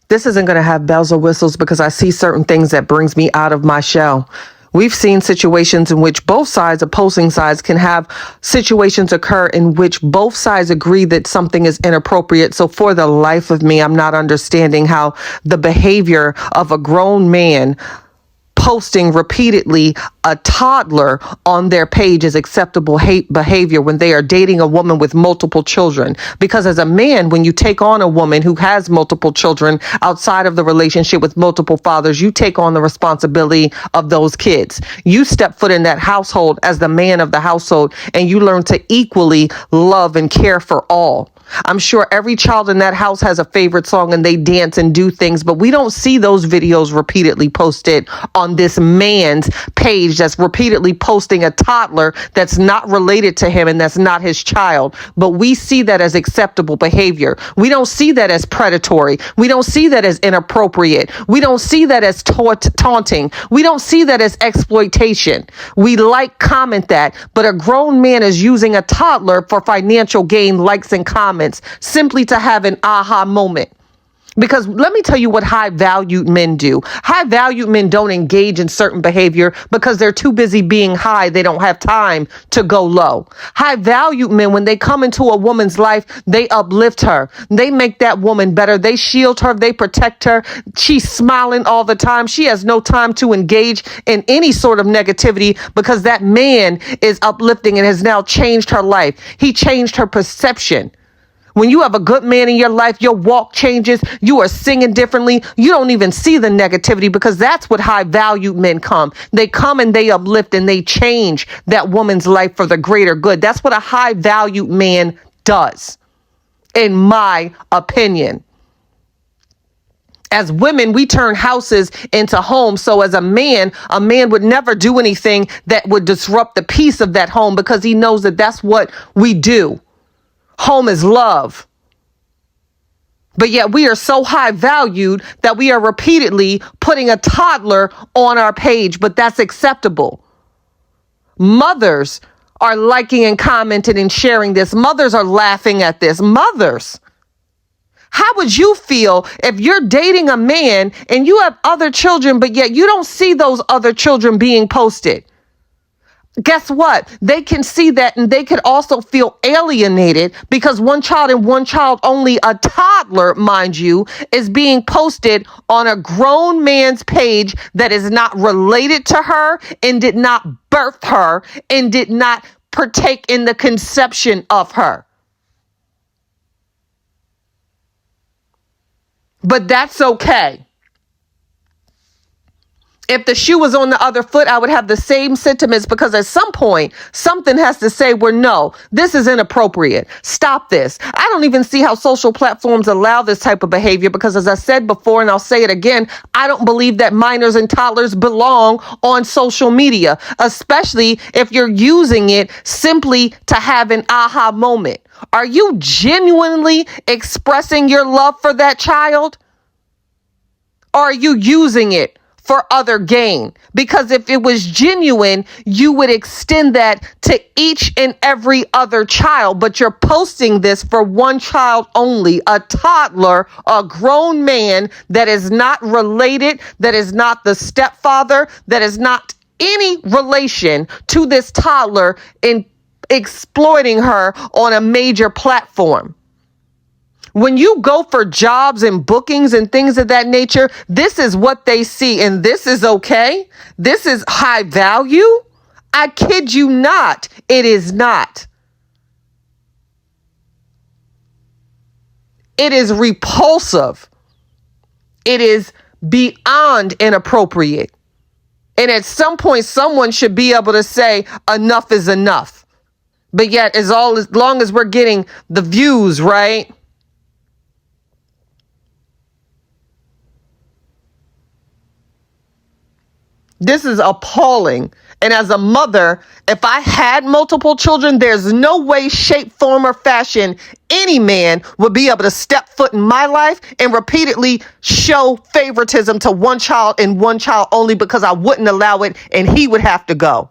This isn't going to have bells or whistles because I see certain things that brings me out of my shell. We've seen situations in which both sides, opposing sides, can have situations occur in which both sides agree that something is inappropriate. So for the life of me, I'm not understanding how the behavior of a grown man posting repeatedly a toddler on their page is acceptable behavior when they are dating a woman with multiple children. Because as a man, when you take on a woman who has multiple children outside of the relationship with multiple fathers, you take on the responsibility of those kids. You step foot in that household as the man of the household, and you learn to equally love and care for all. I'm sure every child in that house has a favorite song and they dance and do things, but we don't see those videos repeatedly posted on this man's page that's repeatedly posting a toddler that's not related to him and that's not his child. But we see that as acceptable behavior. We don't see that as predatory. We don't see that as inappropriate. We don't see that as taunting. We don't see that as exploitation. We comment that, but a grown man is using a toddler for financial gain, likes and comments, simply to have an aha moment. Because let me tell you what high valued men do. High valued men don't engage in certain behavior because they're too busy being high. They don't have time to go low. High valued men, when they come into a woman's life, they uplift her. They make that woman better. They shield her. They protect her. She's smiling all the time. She has no time to engage in any sort of negativity because that man is uplifting and has now changed her life. He changed her perception. When you have a good man in your life, your walk changes. You are singing differently. You don't even see the negativity because that's what high valued men come. They come and they uplift and they change that woman's life for the greater good. That's what a high valued man does, in my opinion. As women, we turn houses into homes. So as a man would never do anything that would disrupt the peace of that home because he knows that that's what we do. Home is love. But yet we are so high valued that we are repeatedly putting a toddler on our page, but that's acceptable. Mothers are liking and commenting and sharing this. Mothers are laughing at this. Mothers. How would you feel if you're dating a man and you have other children, but yet you don't see those other children being posted? Guess what? They can see that and they could also feel alienated because one child and one child only, a toddler, mind you, is being posted on a grown man's page that is not related to her and did not birth her and did not partake in the conception of her. But that's okay. If the shoe was on the other foot, I would have the same sentiments because at some point, something has to say, well, no, this is inappropriate. Stop this. I don't even see how social platforms allow this type of behavior because, as I said before, and I'll say it again, I don't believe that minors and toddlers belong on social media, especially if you're using it simply to have an aha moment. Are you genuinely expressing your love for that child? Or are you using it for other gain? Because if it was genuine, you would extend that to each and every other child, but you're posting this for one child only, a toddler, a grown man that is not related, that is not the stepfather, that is not any relation to this toddler, in exploiting her on a major platform. When you go for jobs and bookings and things of that nature, this is what they see. And this is okay. This is high value. I kid you not. It is not. It is repulsive. It is beyond inappropriate. And at some point, someone should be able to say enough is enough. But yet, as long as we're getting the views, right? This is appalling. And as a mother, if I had multiple children, there's no way, shape, form, or fashion any man would be able to step foot in my life and repeatedly show favoritism to one child and one child only because I wouldn't allow it and he would have to go.